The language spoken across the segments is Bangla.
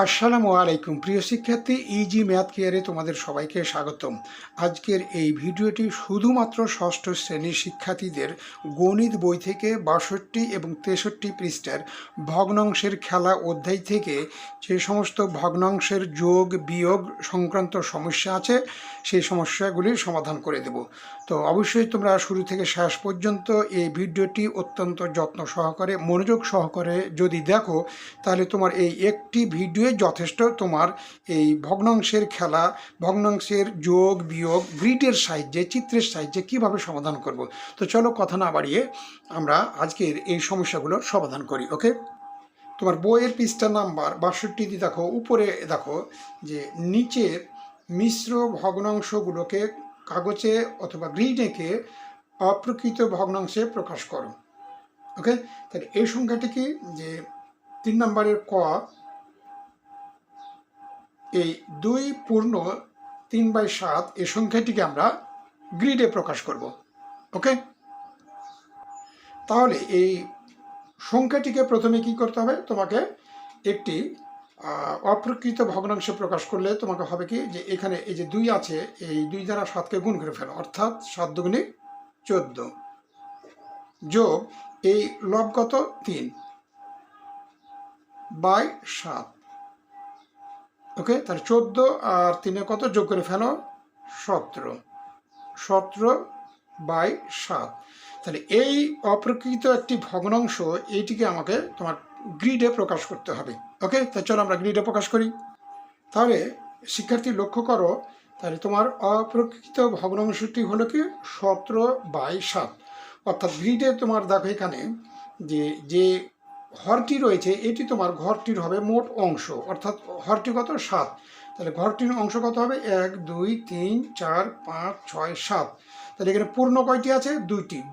আসসালামু আলাইকুম প্রিয় শিক্ষার্থী, ইজি ম্যাথ কেয়ারে তোমাদের সবাইকে স্বাগতম। আজকের এই ভিডিওটি শুধুমাত্র ষষ্ঠ শ্রেণীর শিক্ষার্থীদের গণিত বই থেকে ৬২ এবং ৬৩ পৃষ্ঠার ভগ্নাংশের খেলা অধ্যায় থেকে যে সমস্ত ভগ্নাংশের যোগ বিয়োগ সংক্রান্ত সমস্যা আছে সেই সমস্যাগুলির সমাধান করে দেব। তো অবশ্যই তোমরা শুরু থেকে শেষ পর্যন্ত এই ভিডিওটি অত্যন্ত যত্ন সহকারে মনোযোগ সহকারে যদি দেখো, তাহলে তোমার এই একটি ভিডিও যথেষ্ট তোমার এই ভগ্নাংশের খেলা, ভগ্নাংশের যোগ বিয়োগ গ্রিডের সাহায্যে, চিত্রের সাহায্যে কিভাবে সমাধান করব। তো চলো কথা না বাড়িয়ে আমরা আজকের এই সমস্যাগুলোর সমাধান করি। ওকে, তোমার বইয়ের পৃষ্ঠা নাম্বার ৬২ দেখো, উপরে দেখো যে নিচের মিশ্র ভগ্নাংশগুলোকে কাগজে অথবা গ্রিড এঁকে অপ্রকৃত ভগ্নাংশে প্রকাশ করো। ওকে, তাহলে এই সংখ্যাটি কি, যে ৩ নম্বরের ক, এই ২ পূর্ণ ৩/৭ এই সংখ্যাটিকে আমরা গ্রিডে প্রকাশ করব। ওকে, তাহলে এই সংখ্যাটিকে প্রথমে কি করতে হবে, তোমাকে একটি অপ্রকৃত ভগ্নাংশে প্রকাশ করলে তোমাকে হবে কি, যে এখানে এই যে ২ আছে, এই ২ দ্বারা ৭কে গুণ করে ফেলো, অর্থাৎ ৭ দুগুণে ১৪ যোগ এই লবগত ৩/৭। ওকে, তাহলে ১৪ আর ৩ কত, যোগ করে ফেলো ১৭/৭। তাহলে এই অপ্রকৃত একটি ভগ্নাংশ, এইটিকে আমাকে তোমার গ্রিডে প্রকাশ করতে হবে। ওকে, তাই চলো আমরা গ্রিডে প্রকাশ করি। তাহলে শিক্ষার্থী লক্ষ্য করো, তাহলে তোমার অপ্রকৃত ভগ্নাংশটি হলো কি ১৭/৭, অর্থাৎ গ্রিডে তোমার দেখো এখানে যে হরটি রয়েছে, এটি তোমার ঘরটির হবে মোট অংশ, অর্থাৎ হরটি কত, ৭। তাহলে ঘরটির অংশ কত হবে, ১ ২ ৩ ৪ ৫ ৬ ৭। তাহলে এখানে পূর্ণ কয়টি আছে,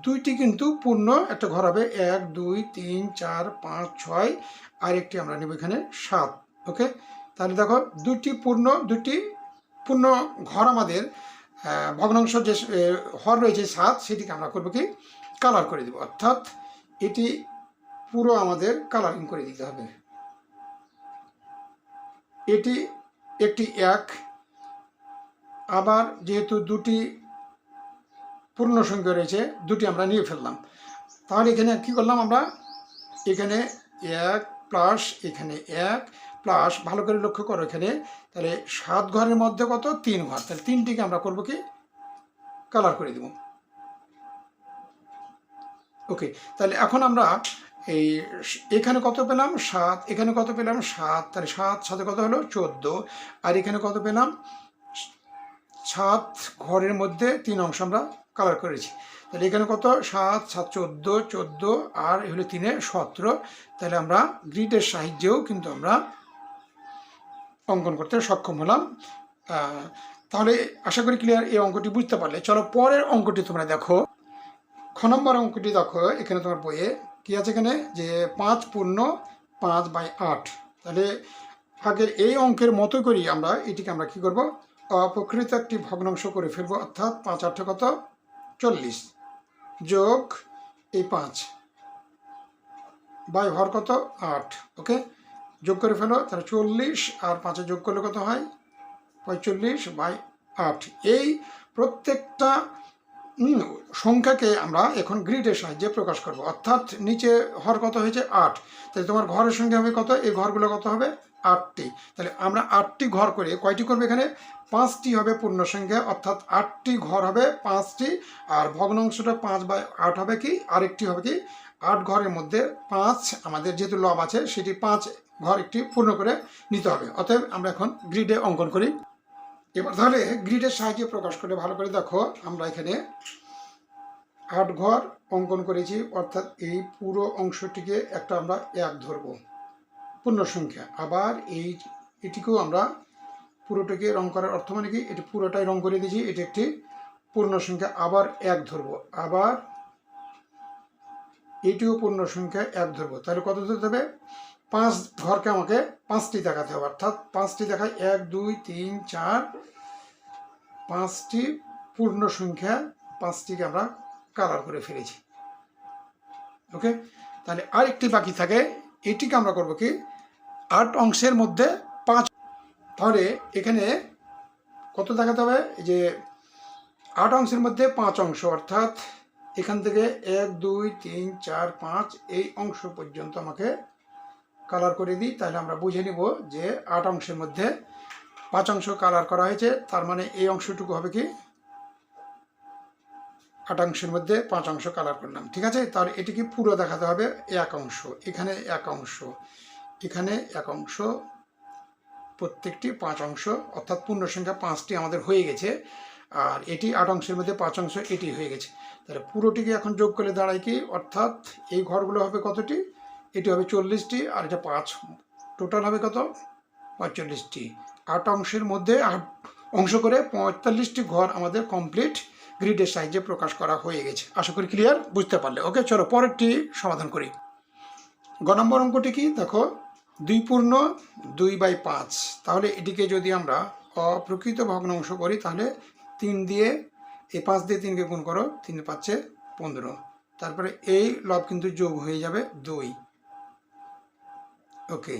দুইটি কিন্তু পূর্ণ একটা ঘর হবে, ১ ২ ৩ ৪ ৫ ৬, আর একটি আমরা নেব এখানে ৭। ওকে, তাহলে দেখো দুটি পূর্ণ ঘর আমাদের ভগ্নাংশ যে হর রয়েছে ৭, সেটিকে আমরা করবো কি, কালার করে দেব, অর্থাৎ এটি পুরো আমাদের কালারিং করে দিতে হবে। এটি একটি ১, আবার যেহেতু দুটি পূর্ণ সংখ্যা রয়েছে, দুটি আমরা নিয়ে ফেললাম। তাহলে এখানে কি করলাম আমরা, এখানে ১ প্লাস এখানে ১ প্লাস, ভালো করে লক্ষ্য করো এখানে, তাহলে ৭ ঘরের মধ্যে কত, ৩ ঘর, তাহলে ৩টিকে আমরা করবো কি, কালার করে দেব। ওকে, তাহলে এখন আমরা এই এখানে কত পেলাম, ৭, এখানে কত পেলাম ৭, তাহলে ৭ সাথে কত হলো ১৪, আর এখানে কত পেলাম, ৭ ঘরের মধ্যে ৩ অংশ আমরা কালার করেছি। তাহলে এখানে কত, ৭ ৭ ১৪, আর হলো ৩ ১৭। তাহলে আমরা গ্রিডের সাহায্যেও কিন্তু আমরা অঙ্কন করতে সক্ষম হলাম। তাহলে আশা করি ক্লিয়ার, এই অঙ্কটি বুঝতে পারলে। চলো পরের অঙ্কটি তোমরা দেখো। খ নম্বর অঙ্কটি দেখো, এখানে তোমার বইয়ে কি আছে, এখানে যে ৫ পূর্ণ ৫/৮। তাহলে আগের এই অঙ্কের মতো করি আমরা এটিকে আমরা কি করব, অপ্রকৃত একটি ভগ্নাংশ করে ফেলবো, অর্থাৎ ৫ ৮ কত, ৪০ যোগ এই ৫ বাই হর কত, ৮। ওকে, যোগ করে ফেলো, তাহলে ৪০ আর ৫ যোগ করলে কত হয়, ৪৫/৮। এই প্রত্যেকটা সংখ্যাকে আমরা এখন গ্রিডের সাহায্যে প্রকাশ করব, অর্থাৎ নিচে হর কত হয়েছে ৮, তাহলে তোমার ঘরের সংখ্যা হবে কত, এই ঘরগুলো কত হবে ৮টি। তাহলে আমরা ৮টি ঘর করে কয়টি করবো, এখানে ৫টি হবে পূর্ণ সংখ্যা, অর্থাৎ ৮টি ঘর হবে 5টি, আর ভগ্নাংশটা ৫/৮ হবে কি, আরেকটি হবে কি, ৮ ঘরের মধ্যে ৫ আমাদের যেহেতু লব আছে, সেটি ৫ ঘর একটি পূর্ণ করে নিতে হবে। অতএব আমরা এখন গ্রিডে অঙ্কন করি। এবার তাহলে গ্রিডের সাহায্যে প্রকাশ করে ভালো করে দেখো, আমরা এখানে ৮ ঘর অঙ্কন করেছি, অর্থাৎ এই পুরো অংশটিকে একটা আমরা ১ ধরবো, পূর্ণ সংখ্যা। আবার এটিকেও আমরা পুরোটাকে রং করার অর্থ মানে কি, এটি পুরোটাই রং করে দিয়েছি, এটি একটি পূর্ণ সংখ্যা, আবার ১ ধরবো, আবার এটিও পূর্ণ সংখ্যা ১ ধরবো। তাহলে কত ধরতে হবে, ৫ ঘরকে আমাকে ৫টি দেখাতে হবে, অর্থাৎ ৫টি দেখায় ১ ২ ৩ ৪, ৫টি পূর্ণ সংখ্যা, ৫টিকে আমরা কালার করে ফেলেছি। ওকে, তাহলে আরেকটি বাকি থাকে, এটিকে আমরা করবো কি, ৮ অংশের মধ্যে তাহলে এখানে কত দেখাতে হবে, যে 8 অংশের মধ্যে 5 অংশ, অর্থাৎ এখান থেকে 1 2 3 4 5 এই অংশ পর্যন্ত আমাকে কালার করে দিই, তাহলে আমরা বুঝে নিব যে 8 অংশের মধ্যে 5 অংশ কালার করা হয়েছে। তার মানে এই অংশটুকু হবে কি 8 অংশের মধ্যে 5 অংশ কালার করলাম, ঠিক আছে। তাহলে এটিকে পুরো দেখাতে হবে 1 অংশ, এখানে 1 অংশ, এখানে 1 অংশ, প্রত্যেকটি 5 অংশ, অর্থাৎ পূর্ণ সংখ্যা 5টি আমাদের হয়ে গেছে। আর এটি 8 অংশের মধ্যে 5 অংশ, এটি হয়ে গেছে। তাহলে পুরোটিকে এখন যোগ করলে দাঁড়ায় কি, অর্থাৎ এই ঘরগুলো হবে কতটি, এটি হবে 40টি, আর এটা 5, টোটাল হবে কত 45টি। 8 অংশের মধ্যে 8 অংশ করে 45টি ঘর আমাদের কমপ্লিট গ্রিডের সাহায্যে প্রকাশ করা হয়ে গেছে। আশা করি ক্লিয়ার, বুঝতে পারলে। ওকে, চলো পরেরটি সমাধান করি। গ নম্বর অঙ্কটি কি দেখো, 2 পূর্ণ 2/5। তাহলে এটিকে যদি আমরা অপ্রকৃত ভগ্নাংশ করি, তাহলে 3 দিয়ে, এই 5 দিয়ে 3কে গুণ করো, 3 5 15, তারপরে এই লব কিন্তু যোগ হয়ে যাবে 2। ওকে,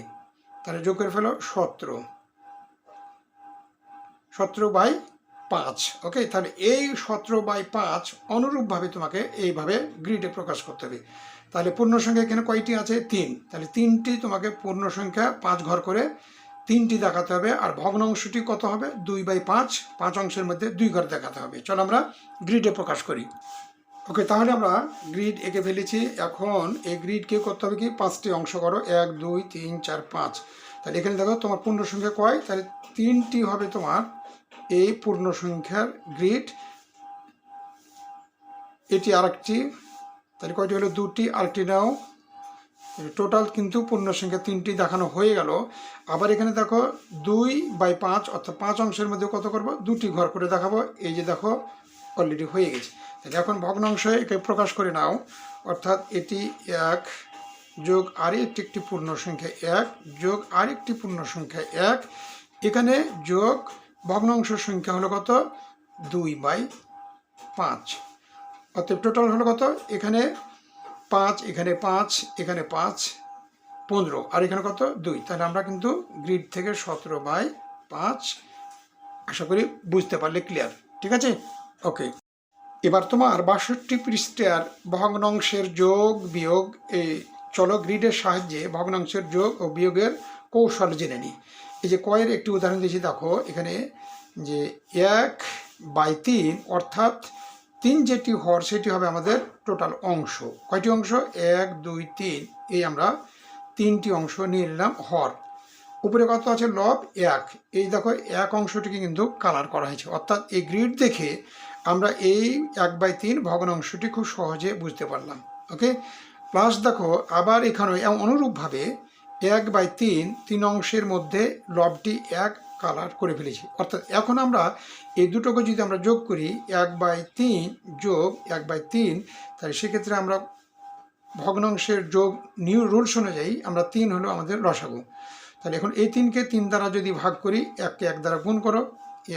তাহলে যোগ করে ফেলো 17/5। ওকে, তাহলে এই 17/5 অনুরূপভাবে তোমাকে এইভাবে গ্রিডে প্রকাশ করতে হবে। তাহলে পূর্ণ সংখ্যা এখানে কয়টি আছে, 3, তাহলে 3টি তোমাকে পূর্ণ সংখ্যা 5 ঘর করে 3টি দেখাতে হবে। আর ভগ্নাংশটি কত হবে, 2/5, 5 অংশের মধ্যে 2 ঘর দেখাতে হবে। চলো আমরা গ্রিডে প্রকাশ করি। ওকে, তাহলে আমরা গ্রিড এঁকে ফেলেছি। এখন এই গ্রিডকে করতে হবে কি, 5টি অংশ করো, 1 2 3 4 5। তাহলে এখানে দেখো তোমার পূর্ণ সংখ্যা কয়, তাহলে 3টি হবে তোমার এই পূর্ণ সংখ্যার গ্রিড। এটি আরেকটি, তাহলে কয়টি হলো, 2টি, আরেকটি নাও। টোটাল কিন্তু পূর্ণ সংখ্যা 3টি দেখানো হয়ে গেল। আবার এখানে দেখো 2/5, অর্থাৎ 5 অংশের মধ্যে কত করব, 2টি ঘর করে দেখাবো। এই যে দেখো অলরেডি হয়ে গেছে। তাহলে এখন ভগ্নাংশে একে প্রকাশ করে নাও, অর্থাৎ এটি 1 যোগ আরেকটি একটি পূর্ণ সংখ্যা 1 যোগ আরেকটি পূর্ণ সংখ্যা 1, এখানে যোগ ভগ্নাংশ সংখ্যা হলো কত, 2/5। অতএব টোটাল হলো কত, এখানে 5, এখানে 5, এখানে 5, 15, আর এখানে কত 2। তাহলে আমরা কিন্তু গ্রিড থেকে 17/5, আশা করি বুঝতে পারলে, ক্লিয়ার, ঠিক আছে। ওকে, এবার তোমার 62 পৃষ্ঠার ভগ্নাংশের যোগ বিয়োগ, এই চলো গ্রিডের সাহায্যে ভগ্নাংশের যোগ ও বিয়োগের কৌশল জেনে নিই। এই যে কয়ের একটি উদাহরণ দিয়েছি, দেখো এখানে যে 1/3, অর্থাৎ 3 যেটি হর সেটি হবে আমাদের টোটাল অংশ। কয়টি অংশ, 1 2 3, এই আমরা 3টি অংশ নিয়ে নিলাম হর। উপরে কত আছে, লব 1। এই দেখো 1 অংশটিকে কিন্তু কালার করা হয়েছে, অর্থাৎ এই গ্রিড দেখে আমরা এই 1/3 ভগ্নাংশটি খুব সহজে বুঝতে পারলাম। ওকে, প্লাস দেখো আবার এখানে অনুরূপভাবে 1/3 3 অংশের মধ্যে লবটি 1 কালার করে ফেলেছি। অর্থাৎ এখন আমরা এই দুটোকে যদি আমরা যোগ করি, 1/3 যোগ 1/3, তাহলে সেক্ষেত্রে আমরা ভগ্নাংশের যোগ নিউ রুলস অনুযায়ী আমরা 3 হলো আমাদের লসাগু। তাহলে এখন এই 3কে 3 দ্বারা যদি ভাগ করি, 1কে 1 দ্বারা গুণ করো,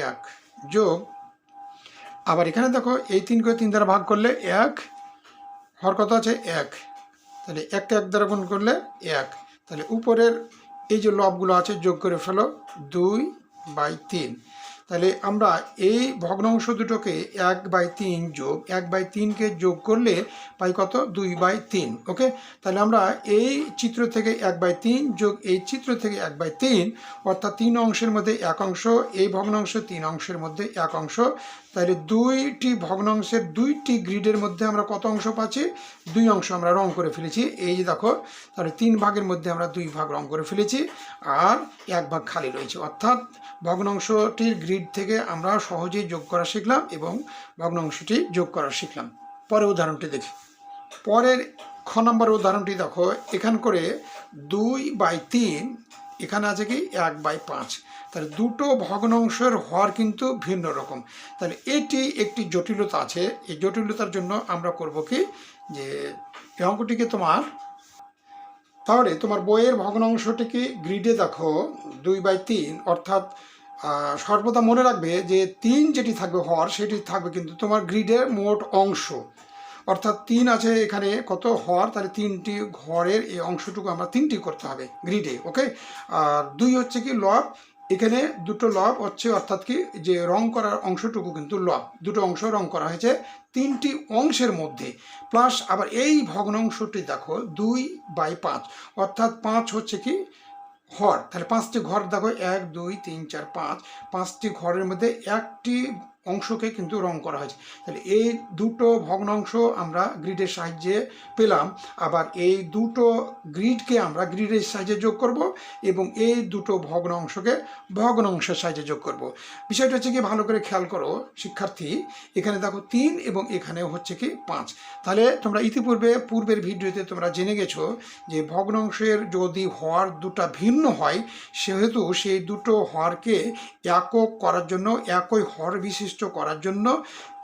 1 যোগ, আবার এখানে দেখো এই 3কে 3 দ্বারা ভাগ করলে 1, হর কত আছে 1, তাহলে 1কে 1 দ্বারা গুণ করলে 1, তাহলে উপরের এই যে লবগুলো আছে যোগ করে ফেলো, 2/3। তাহলে আমরা এই ভগ্নাংশ দুটোকে 1/3 যোগ 1/3কে যোগ করলে পাই কত, 2/3। ওকে, তাহলে আমরা এই চিত্র থেকে 1/3 যোগ এই চিত্র থেকে 1/3, অর্থাৎ 3 অংশের মধ্যে 1 অংশ, এই ভগ্নাংশ 3 অংশের মধ্যে 1 অংশ। তাহলে 2টি ভগ্নাংশের 2টি গ্রিডের মধ্যে আমরা কত অংশ পাচ্ছি, 2 অংশ আমরা রং করে ফেলেছি। এই যে দেখো, তাহলে 3 ভাগের মধ্যে আমরা 2 ভাগ রং করে ফেলেছি, আর 1 ভাগ খালি রয়েছে। অর্থাৎ ভগ্নাংশটির গ্রিড থেকে আমরা সহজেই যোগ করা শিখলাম এবং ভগ্নাংশটি যোগ করা শিখলাম। পরের উদাহরণটি দেখি। পরের খ নম্বর উদাহরণটি দেখো, এখান করে 2/3, এখানে আছে কি 1/5। তাহলে দুটো ভগ্নাংশের হর কিন্তু ভিন্ন রকম। তাহলে এটি একটি জটিলতা আছে। এই জটিলতার জন্য আমরা করব কি, যে এই অঙ্কটিকে তাহলে তোমার বইয়ের ভগ্নাংশটিকে গ্রিডে দেখো 2/3, অর্থাৎ সর্বদা মনে রাখবে যে 3 যেটি থাকবে হর, সেটি থাকবে কিন্তু তোমার গ্রিডের মোট অংশ। অর্থাৎ 3 আছে এখানে কত হর, তাহলে 3টি ঘরের এই অংশটুকু আমরা 3টি করতে হবে গ্রিডে। ওকে, আর 2 হচ্ছে কি লব, এখানে দুটো লব হচ্ছে, অর্থাৎ কি যে রং করার অংশটুকু কিন্তু লব, দুটো অংশ রং করা হয়েছে তিনটি অংশের মধ্যে। প্লাস আবার এই ভগ্নাংশটি দেখো 2/5, অর্থাৎ 5 হচ্ছে কি ঘর, তাহলে 5টি ঘর দেখো 1 2 3 4 5, 5টি ঘরের মধ্যে একটি অংশকে কিন্তু রং করা হয়েছে। তাহলে এই দুটো ভগ্নাংশ আমরা গ্রিডের সাহায্যে পেলাম। আবার এই দুটো গ্রিডকে আমরা গ্রিডের সাহায্যে যোগ করব এবং এই দুটো ভগ্নাংশকে ভগ্নাংশের সাহায্যে যোগ করব। বিষয়টা হচ্ছে কি, ভালো করে খেয়াল করো শিক্ষার্থী, এখানে দেখো 3 এবং এখানে হচ্ছে কি 5। তাহলে তোমরা পূর্বের ভিডিওতে তোমরা জেনে গেছো যে ভগ্নাংশের যদি হর দুটা ভিন্ন হয়, সেহেতু সেই দুটো হরকে একক করার জন্য, একই হর বিশিষ্ট করার জন্য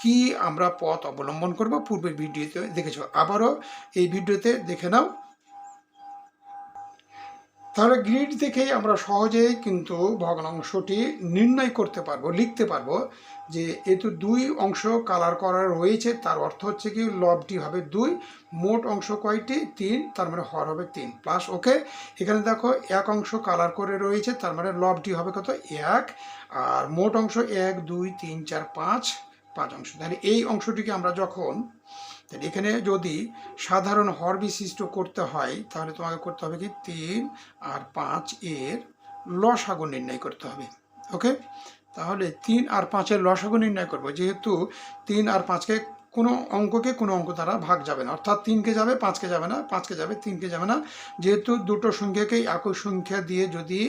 কি আমরা পথ অবলম্বন করব, পূর্বের ভিডিওতে দেখেছো, আবারও এই ভিডিওতে দেখে নাও। তাহলে গ্রিড দেখেই আমরা সহজেই কিন্তু ভগ্নাংশটি নির্ণয় করতে পারবো, লিখতে পারবো যে এতে 2 অংশ কালার করা রয়েছে, তার অর্থ হচ্ছে কি লবটি হবে 2, মোট অংশ কয়টি 3, তার মানে হর হবে 3 প্লাস। ওকে, এখানে দেখো 1 অংশ কালার করে রয়েছে, তার মানে লবটি হবে কত 1, আর মোট অংশ 1 2 3 4 5 অংশ। তাহলে এই অংশটিকে আমরা যখন, তাহলে এখানে যদি সাধারণ হর বিশিষ্ট করতে হয়, তাহলে তোমাকে করতে হবে কি 3 আর 5 এর লসাগু নির্ণয় করতে হবে। ওকে, তাহলে 3 আর 5 এর লসাগু নির্ণয় করব, যেহেতু 3 আর 5কে কোনো অঙ্ক দ্বারা ভাগ যাবে না, অর্থাৎ 3কে যাবে 5কে যাবে না, 5কে যাবে 3কে যাবে না। যেহেতু দুটো সংখ্যাকেই একই সংখ্যা দিয়ে যদি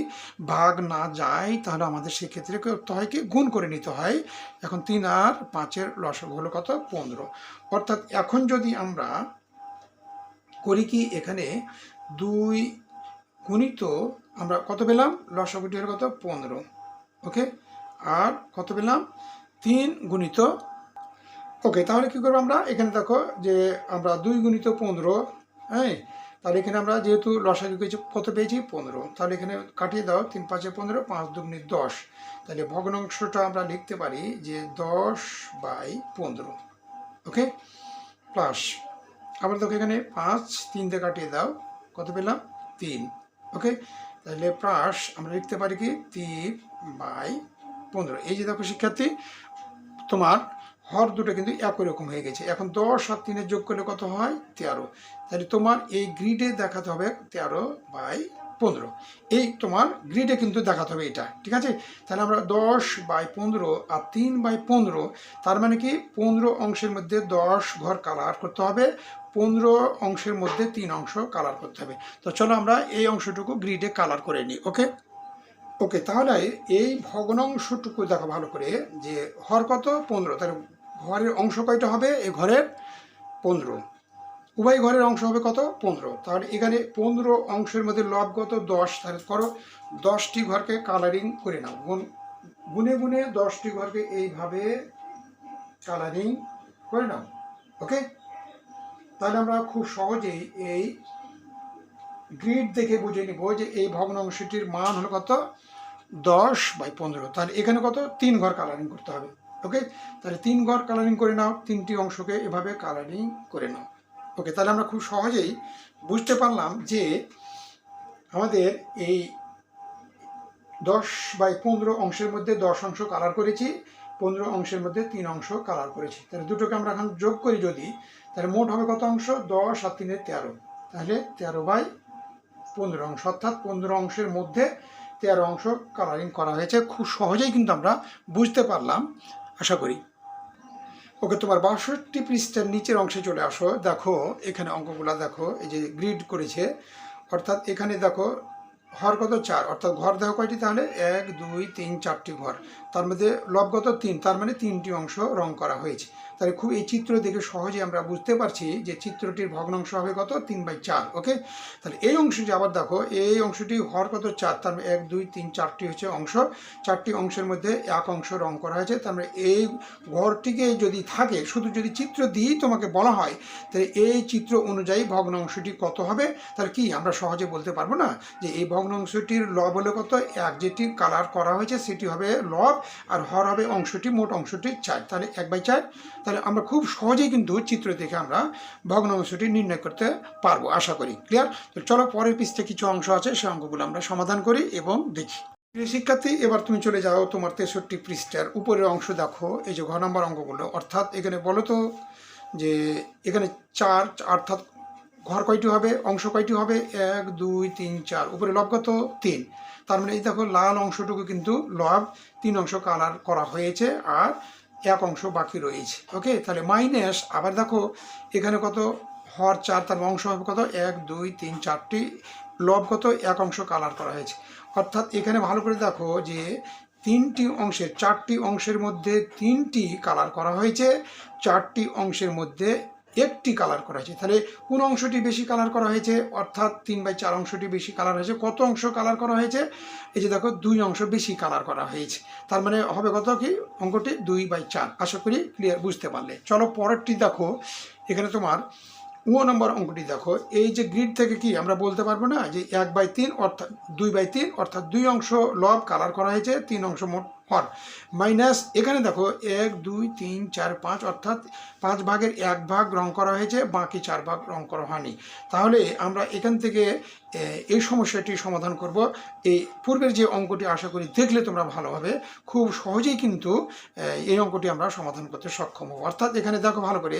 ভাগ না যায়, তাহলে আমাদের সেক্ষেত্রে করতে হয় কি গুণ করে নিতে হয়। এখন 3 আর 5-এর লসাগু হলো কত 15। অর্থাৎ এখন যদি আমরা করি কি, এখানে 2 গুণিত আমরা কত পেলাম, লসাগুটি হলো কত 15। ওকে, আর কত পেলাম 3 গুণিত। ওকে, তাহলে কী করবো আমরা, এখানে দেখো যে আমরা 2 গুণিত 15, হ্যাঁ, তাহলে এখানে আমরা যেহেতু লসাগু কত পেয়েছি 15, তাহলে এখানে কাটিয়ে দাও 3 5 15, 5 2 10। তাহলে ভগ্নাংশটা আমরা লিখতে পারি যে 10/15। ওকে, প্লাস আবার দেখো এখানে 5 3 দিয়ে কাটিয়ে দাও, কত পেলাম 3। ওকে, তাহলে প্লাস আমরা লিখতে পারি কি 3/15। এই যে দেখো শিক্ষার্থী, তোমার হর দুটো কিন্তু একই রকম হয়ে গেছে। এখন 10 আর 3 যোগ করলে কত হয় 13। তাহলে তোমার এই গ্রিডে দেখাতে হবে 13/15, এই তোমার গ্রিডে কিন্তু দেখাতে হবে এটা, ঠিক আছে। তাহলে আমরা 10/15 আর 3/15, তার মানে কি 15 অংশের মধ্যে 10 ঘর কালার করতে হবে, 15 অংশের মধ্যে 3 অংশ কালার করতে হবে। তো চলো আমরা এই অংশটুকু গ্রিডে কালার করে নিই। ওকে, ওকে, তাহলে এই ভগ্নাংশটুকু দেখো ভালো করে, যে হর কত 15, তাহলে ঘরের অংশ কয়টা হবে, এই ঘরের 15, উভয় ঘরের অংশ হবে কত 15। তাহলে এখানে 15 অংশের মধ্যে লব কত 10, তাহলে করো 10টি ঘরকে কালারিং করে নাও, গুনে গুনে 10টি ঘরকে এইভাবে কালারিং করে নাও। ওকে, তাহলে আমরা খুব সহজেই এই গ্রিড দেখে বুঝে নিব যে এই ভগ্নাংশটির মান হলো কত 10/15। তাহলে এখানে কত 3 ঘর কালারিং করতে হবে। ওকে, তাহলে 3 ঘর কালারিং করে নাও, 3টি অংশকে এভাবে কালারিং করে নাও। ওকে, তাহলে আমরা খুব সহজেই বুঝতে পারলাম যে আমাদের এই 10/15 অংশের মধ্যে 10 অংশ কালার করেছি, 15 অংশের মধ্যে 3 অংশ কালার করেছি। তাহলে দুটোকে আমরা এখন যোগ করি যদি, তাহলে মোট হবে কত অংশ 10 আর 3 13, তাহলে 13/15 অংশ, অর্থাৎ 15 অংশের মধ্যে 13 অংশ কালারিং করা হয়েছে। খুব সহজেই কিন্তু আমরা বুঝতে পারলাম, আশা করি। ওকে, তোমার 62 পৃষ্ঠার নিচের অংশে চলে আসো, দেখো এখানে অঙ্কগুলো দেখো, এই যে গ্রিড করেছে, অর্থাৎ এখানে দেখো হর কত 4, অর্থাৎ ঘর দেখো কয়টি, তাহলে 1 2 3 4টি ঘর, তার মধ্যে লব কত 3, তার মানে 3টি অংশ রং করা হয়েছে। তাহলে খুব এই চিত্র দেখে সহজে আমরা বুঝতে পারছি যে চিত্রটির ভগ্নাংশ হবে কত 3/4। ওকে, তাহলে এই অংশটি আবার দেখো, এই অংশটি হর কত 4, তার মানে 1 2 3 4টি হচ্ছে অংশ, 4টি অংশের মধ্যে 1 অংশ রং করা হয়েছে। তার মানে এই ঘরটিকে যদি থাকে, শুধু যদি চিত্র দিয়েই তোমাকে বলা হয়, তাহলে এই চিত্র অনুযায়ী ভগ্নাংশটি কত হবে, তাহলে কি আমরা সহজে বলতে পারবো না যে এই ভগ্নাংশটির লব হলো কত 1, যেটি কালার করা হয়েছে সেটি হবে লব, আর হর হবে অংশটি, মোট অংশটি 4, তাহলে 1/4। তাহলে আমরা খুব সহজেই কিন্তু চিত্র দেখে আমরা ভগ্নাংশটি নির্ণয় করতে পারবো, আশা করি। ক্লিয়ার? তো চলো পরের পৃষ্ঠে কিছু অংশ আছে, সেই অঙ্কগুলো আমরা সমাধান করি এবং দেখি। প্রিয় শিক্ষার্থী, এবার তুমি চলে যাও তোমার 63 পৃষ্ঠার উপরের অংশ দেখো, এই যে ঘ নম্বর অঙ্কগুলো। অর্থাৎ এখানে বলো তো যে এখানে 4 অর্থাৎ ঘর কয়টি হবে, অংশ কয়টি হবে, 1 2 3 4, উপরে লব কত 3। তার মানে এই দেখো লাল অংশটুকু কিন্তু লব 3 অংশ কালার করা হয়েছে আর 1 অংশ বাকি রয়েছে। ওকে, তাহলে মাইনাস আবার দেখো এখানে কত হর 4, তার অংশ হবে কত 1 2 3 4টি, লব কত 1 অংশ কালার করা হয়েছে। অর্থাৎ এখানে ভালো করে দেখো যে 3টি অংশের 4টি অংশের মধ্যে 3টি কালার করা হয়েছে, 4টি অংশের মধ্যে 1টি কালার করা হয়েছে। তাহলে কোন অংশটি বেশি কালার করা হয়েছে, অর্থাৎ 3/4 অংশটি বেশি কালার হয়েছে। কত অংশ কালার করা হয়েছে, এই যে দেখো 2 অংশ বেশি কালার করা হয়েছে। তার মানে হবে কত কি অঙ্কটি 2/4। আশা করি ক্লিয়ার বুঝতে পারলে। চলো পরেরটি দেখো, এখানে তোমার নম্বর অঙ্কটি দেখো। এই যে গ্রিড থেকে কি আমরা বলতে পারবো না যে 1/3 অর্থাৎ 2/3 অর্থাৎ 2 অংশ লব কালার করা হয়েছে, 3 অংশ মোট হর, মাইনাস এখানে দেখো 1 2 3 4 5 অর্থাৎ 5 ভাগের 1 ভাগ রং করা হয়েছে, বাকি 4 ভাগ রং করা হয়নি। তাহলে আমরা এখান থেকে এই সমস্যাটি সমাধান করব। এই পূর্বের যে অঙ্কটি আশা করি দেখলে তোমরা ভালোভাবে খুব সহজেই কিন্তু এই অঙ্কটি আমরা সমাধান করতে সক্ষম হব। অর্থাৎ এখানে দেখো ভালো করে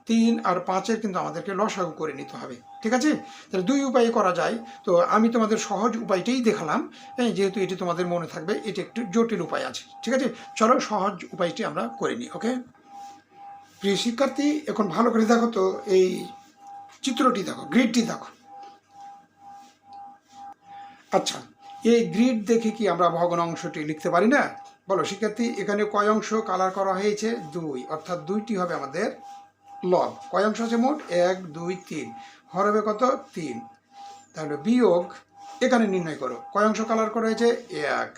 3 আর 5-এর কিন্তু আমাদেরকে লসাগু করে নিতে হবে। ঠিক আছে, তাহলে 2 উপায়ে করা যায়। তো আমি তোমাদের সহজ উপায়টাই দেখালাম, যেহেতু এটি তোমাদের মনে থাকবে। এটি একটু জটিল উপায় আছে। ঠিক আছে, চলো সহজ উপায়টি আমরা করে নিই। ওকে প্রিয় শিক্ষার্থী, এখন ভালো করে দেখো তো এই চিত্রটি দেখো, গ্রিডটি দেখো। আচ্ছা, এই গ্রিড দেখে কি আমরা ভগ্নাংশটি লিখতে পারি না? বলো শিক্ষার্থী, এখানে কয় অংশ কালার করা হয়েছে, 2, অর্থাৎ 2টি হবে আমাদের লব। কয় অংশ আছে মোট, 1 2 3, হর হবে কত 3। তাহলে বিয়োগ এখানে নির্ণয় করো কয় অংশ কালার করা হয়েছে, 1।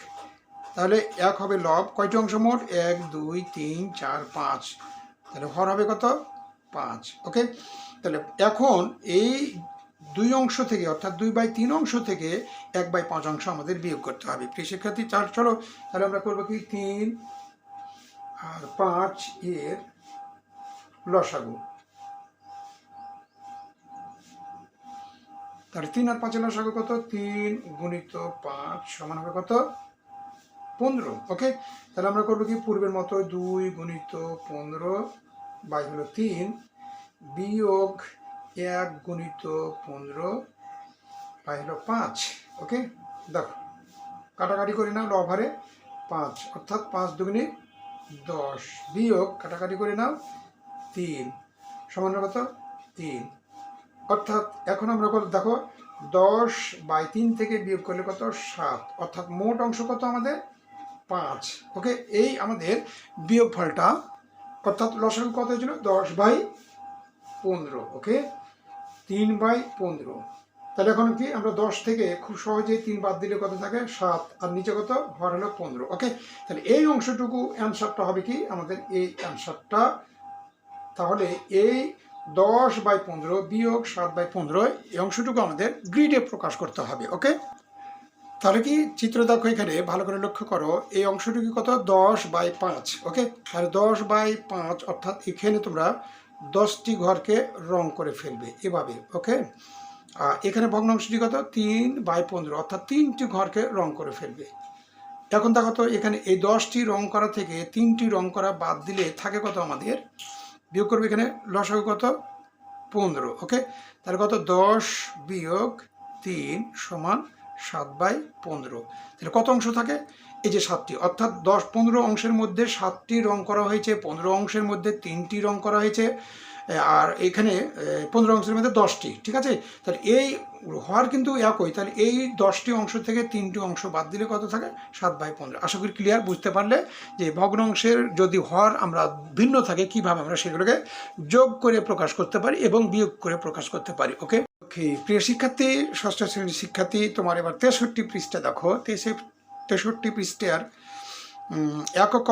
তাহলে 1 হবে লব, কয়টি অংশ মোট, 1 2 3 4 5, তাহলে হর হবে কত 5। ওকে, তাহলে এখন এই 2 অংশ থেকে অর্থাৎ 2/3 অংশ থেকে 1/5 অংশ আমাদের বিয়োগ করতে হবে। প্রিয় শিক্ষার্থী, চলো তাহলে আমরা করবো কি 3 আর 5 এর লসাগু। তাহলে 3 আর 5 এর লসাগু কত, 3 গুণিত 5 সমান হবে কত 15। ওকে, তাহলে আমরা করবো কি পূর্বের মতো 2 গুণিত 15 বাই হলো 3 বিয়োগ 1 গুণিত 15 বাই হলো 5। ওকে, দেখো কাটাকাটি করে নাও, লব হারে 5 অর্থাৎ 5 দুগুণে 10 বিয়োগ কাটাকাটি করে নাও 3 সমান কত 3। অর্থাৎ এখন আমরা দেখো 10/3 থেকে বিয়োগ করলে কত 7, অর্থাৎ মোট অংশ কত আমাদের 5। ওকে, এই আমাদের বিয়োগ ফলটা, অর্থাৎ লসাগু কত হয়েছিল 10/15। ওকে, 3/15। তাহলে এখন কি আমরা 10 থেকে খুব সহজেই 3 বাদ দিলে কত থাকে 7, আর নিচে কত হর হলো 15। ওকে, তাহলে এই অংশটুকু অ্যান্সারটা হবে কি আমাদের এই অ্যান্সারটা। তাহলে এই 10/15 বিয়োগ 7/15 এই অংশটুকু আমাদের গ্রিডে প্রকাশ করতে হবে। ওকে, তাহলে কি চিত্র দেখো, এখানে ভালো করে লক্ষ্য করো, এই অংশটুকু কত 10/5। ওকে, তাহলে 10/5 অর্থাৎ এখানে তোমরা 10টি ঘরকে রং করে ফেলবে এভাবে। ওকে, আর এখানে ভগ্নাংশটি কত 3/15 অর্থাৎ 3টি ঘরকে রং করে ফেলবে। এখন দেখো তো এখানে এই 10টি রং করা থেকে 3টি রং করা বাদ দিলে থাকে কত আমাদের, বিয়োগ করবে এখানে লসাগু কত 15। ওকে, তাহলে কত 10 বিয়োগ 3 সমান 7/15। তাহলে কত অংশ থাকে, এই যে 7টি, অর্থাৎ 10-15 অংশের মধ্যে 7টি রং করা হয়েছে, 15 অংশের মধ্যে 3টি রং করা হয়েছে, আর এখানে 15 অংশের মধ্যে 10টি। ঠিক আছে, তাহলে এই হর কিন্তু একই। তাহলে এই 10টি অংশ থেকে 3টি অংশ বাদ দিলে কত থাকে 7/15। আশা করি ক্লিয়ার বুঝতে পারলে যে ভগ্নাংশের যদি হর আমরা ভিন্ন থাকে কিভাবে আমরা সেগুলোকে যোগ করে প্রকাশ করতে পারি এবং বিয়োগ করে প্রকাশ করতে পারি। ওকে ওকে প্রিয় শিক্ষার্থী, ষষ্ঠ শ্রেণীর শিক্ষার্থী, তোমার এবার 63 পৃষ্ঠা দেখো। 63 পৃষ্ঠার একক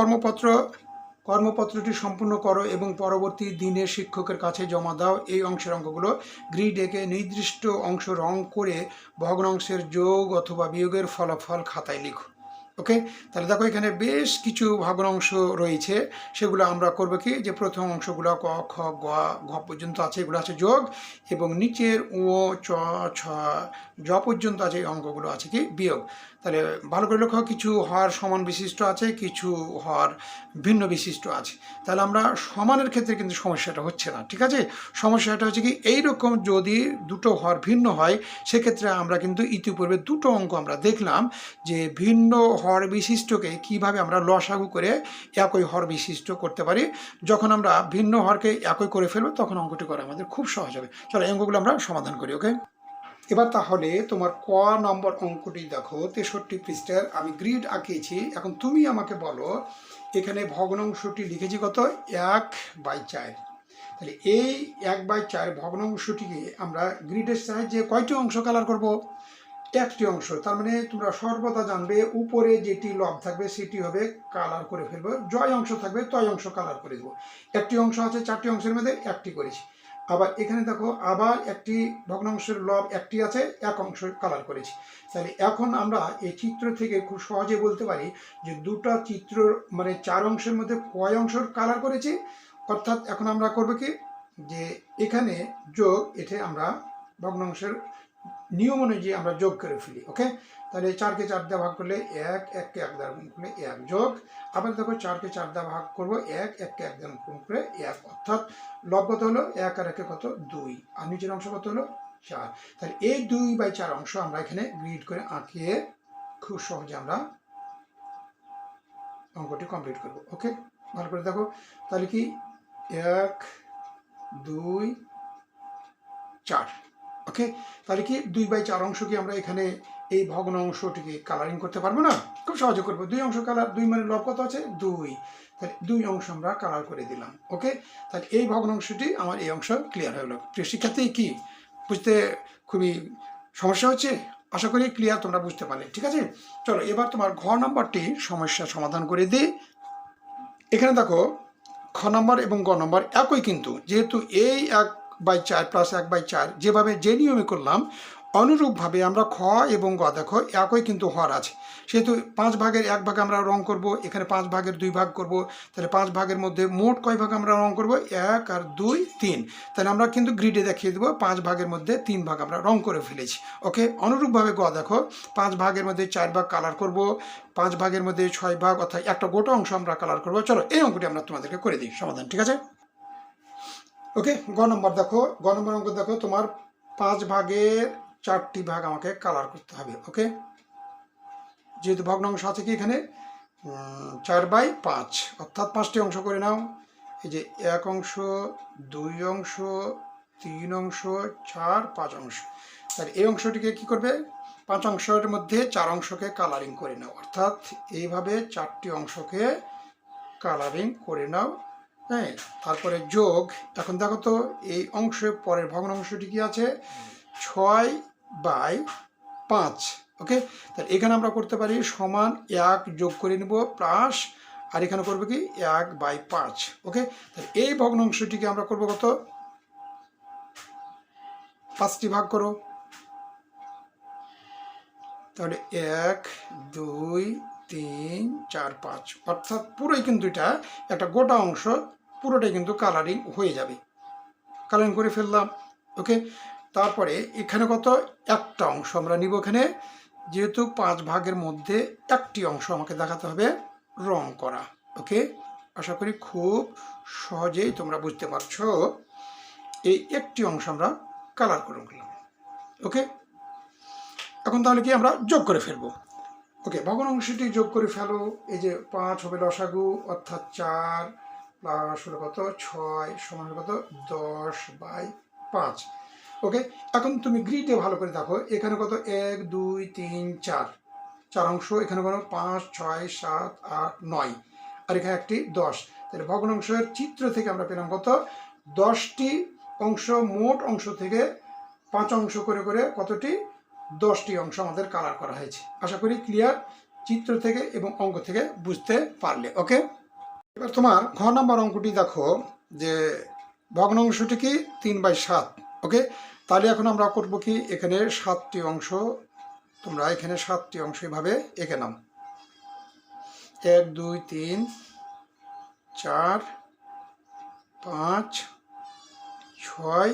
কর্মপত্রটি সম্পূর্ণ করো এবং পরবর্তী দিনে শিক্ষকের কাছে জমা দাও। এই অংশের অঙ্কগুলো গ্রিড এঁকে নির্দিষ্ট অংশ রং করে ভগ্নাংশের যোগ অথবা বিয়োগের ফলাফল খাতায় লিখো। ওকে, তাহলে দেখো এখানে বেশ কিছু ভগ্নাংশ রয়েছে, সেগুলো আমরা করবো কি, যে প্রথম অংশগুলো ক খ গ ঘ পর্যন্ত আছে, এগুলো আছে যোগ, এবং নিচের ও চ ছ জ পর্যন্ত আছে এই অঙ্কগুলো আছে কি বিয়োগ। তাহলে ভালো করে লক্ষ্য, কিছু হর সমান বিশিষ্ট আছে, কিছু হর ভিন্ন বিশিষ্ট আছে। তাহলে আমরা সমানের ক্ষেত্রে কিন্তু সমস্যাটা হচ্ছে না, ঠিক আছে। সমস্যাটা হচ্ছে কি, এইরকম যদি দুটো হর ভিন্ন হয়, সেক্ষেত্রে আমরা কিন্তু ইতিপূর্বে দুটো অঙ্ক আমরা দেখলাম যে ভিন্ন হর বিশিষ্টকে কিভাবে আমরা লসাগু করে একই হর বিশিষ্ট করতে পারি। যখন আমরা ভিন্ন হরকে একই করে ফেলবো, তখন অঙ্কটি করা আমাদের খুব সহজ হবে। চলো এই অঙ্কগুলো আমরা সমাধান করি। ওকে, এবার তাহলে তোমার ক নম্বর অঙ্কটি দেখো, 63 পৃষ্ঠার আমি গ্রিড আঁকিয়েছি। এখন তুমি আমাকে বলো, এখানে ভগ্নাংশটি লিখেছি কত, 1/4। তাহলে এই 1/4 ভগ্নাংশটিকে আমরা গ্রিডের সাহায্যে কয়টি অংশ কালার করব, একটি অংশ। তার মানে তোমরা সর্বদা জানবে, উপরে যেটি লব থাকবে সেটি হবে কালার করে ফেলবো, জয় অংশ থাকবে তয় অংশ কালার করে দেবো। একটি অংশ আছে, 4টি অংশের মধ্যে একটি করেছি। আবার এখানে দেখো, আবার একটি ভগ্নাংশের লব একটি আছে, এক অংশ কালার করেছি। তাহলে এখন আমরা এই চিত্র থেকে খুব সহজে বলতে পারি যে দুটো চিত্র মানে 4 অংশের মধ্যে কয় অংশ কালার করেছি। অর্থাৎ এখন আমরা করবো কি, যে এখানে যোগ, এটা আমরা ভগ্নাংশের নিয়ম অনুযায়ী আমরা যোগ করে ফেলি। ওকে, তাহলে 4কে 4 দিয়ে ভাগ করলে 1, 1কে 1 দ্বারা গুণ করলে 1 যোগ, আবার দেখো 4কে 4 দিয়ে ভাগ করবো 1, 1কে 1 দ্বারা গুণ করে 1, অর্থাৎ লব কত হলো, 1 আর 1 কত 2, আর নিচের অংশ কত হলো 4। তাহলে এই 2/4 অংশ আমরা এখানে গ্রিড করে আঁকিয়ে খুব সহজে আমরা অঙ্কটি কমপ্লিট করব। ওকে, ভালো করে দেখো, তাহলে কি 1, 2, 4। ওকে, তাহলে কি 2/4 অংশ কি আমরা এখানে এই ভগ্ন অংশটিকে কালারিং করতে পারবো না? খুব সহজে করবো। 2 অংশ কালার, 2 মানে লব কত আছে 2, তাহলে 2 অংশ আমরা কালার করে দিলাম। ওকে, তাহলে এই ভগ্ন অংশটি আমার এই অংশ ক্লিয়ার হয়ে গেল। প্রিয় শিক্ষার্থী, কি বুঝতে খুবই সমস্যা হচ্ছে? আশা করি ক্লিয়ার, তোমরা বুঝতে পারলে। ঠিক আছে, চলো এবার তোমার ঘ নাম্বারটি সমস্যা সমাধান করে দিই। এখানে দেখো, খ নম্বর এবং গ নম্বর একই, কিন্তু যেহেতু এই 1/4 প্লাস 1/4 যেভাবে যে নিয়মে করলাম, অনুরূপভাবে আমরা খ এবং গ দেখো একই কিন্তু হর আছে। সেহেতু 5 ভাগের 1 ভাগ আমরা রং করব, এখানে 5 ভাগের 2 ভাগ করব। তাহলে 5 ভাগের মধ্যে মোট কয় ভাগ আমরা রং করব, 1 আর 2 3। তাহলে আমরা কিন্তু গ্রিডে দেখিয়ে দেবো 5 ভাগের মধ্যে 3 ভাগ আমরা রং করে ফেলেছি। ওকে, অনুরূপভাবে গ দেখো, 5 ভাগের মধ্যে 4 ভাগ কালার করব, 5 ভাগের মধ্যে 6 ভাগ, অর্থাৎ একটা গোটা অংশ আমরা কালার করব। চলো এই অঙ্কটি আমরা তোমাদেরকে করে দিই সমাধান। ঠিক আছে, ওকে, গ নম্বর দেখো, গ নম্বর অঙ্ক দেখো, তোমার 5 ভাগের 4টি ভাগ আমাকে কালার করতে হবে। ওকে, যেহেতু ভগ্নাংশ আছে কি এখানে 4/5, অর্থাৎ 5টি অংশ করে নাও। এই যে 1 অংশ, 2 অংশ, 3 অংশ, 4, 5 অংশ। তাহলে এই অংশটিকে কি করবে, 5 অংশের মধ্যে 4 অংশকে কালারিং করে নাও, অর্থাৎ এইভাবে 4টি অংশকে কালারিং করে নাও। হ্যাঁ, তারপরে যোগ। এখন দেখো তো, এই অংশের পরের ভগ্নাংশটি কি আছে, 6/5। ওকে, তাহলে এখানে আমরা করতে পারি সমান 1 যোগ করে নেব প্লাস, আর এখানে করবো কি 1/5। ওকে, তাহলে এই ভগ্নাংশটিকে আমরা করবো কত, 5টি ভাগ করো। তাহলে 1, 2, 3, 4, 5, অর্থাৎ পুরোই কিন্তু এটা একটা গোটা অংশ, পুরোটাই কিন্তু কালারিং হয়ে যাবে। কালারিং করে ফেললাম। ওকে, তারপরে এখানে কত, একটা অংশ আমরা নিব। এখানে যেহেতু 5 ভাগের মধ্যে একটি অংশ আমাকে দেখাতে হবে রং করা। ওকে, আশা করি খুব সহজেই তোমরা বুঝতে পারছো। এই একটি অংশ আমরা কালার করে ফেললাম। ওকে, এখন তাহলে কি আমরা যোগ করে ফেলবো। ওকে, ভগ্নাংশটি যোগ করে ফেলো। এই যে 5 হবে লসাগু, অর্থাৎ 4 প্লাস হলো কত 6 সমান কত 10/5। ওকে, এখন তুমি গ্রিডে ভালো করে দেখো, এখানে কত 1, 2, 3, 4 অংশ, এখানে কোনো 5, 6, 7, 8, 9, আর এখানে একটি 10। তাহলে ভগ্নাংশের চিত্র থেকে আমরা পেলাম কত, 10টি অংশ। মোট অংশ থেকে 5 অংশ করে করে কতটি, 10টি অংশ আমাদের কালার করা হয়েছে। আশা করি ক্লিয়ার, চিত্র থেকে এবং অঙ্ক থেকে বুঝতে পারলে। ওকে, এবার তোমার ঘ নম্বর অঙ্কটি দেখো, যে ভগ্নাংশটি কি 3/7। ওকে, তাহলে এখন আমরা করবো কি, এখানে 7টি অংশ, তোমরা এখানে 7টি অংশ এভাবে এঁকে নাও। 1 2 3 4 5 6,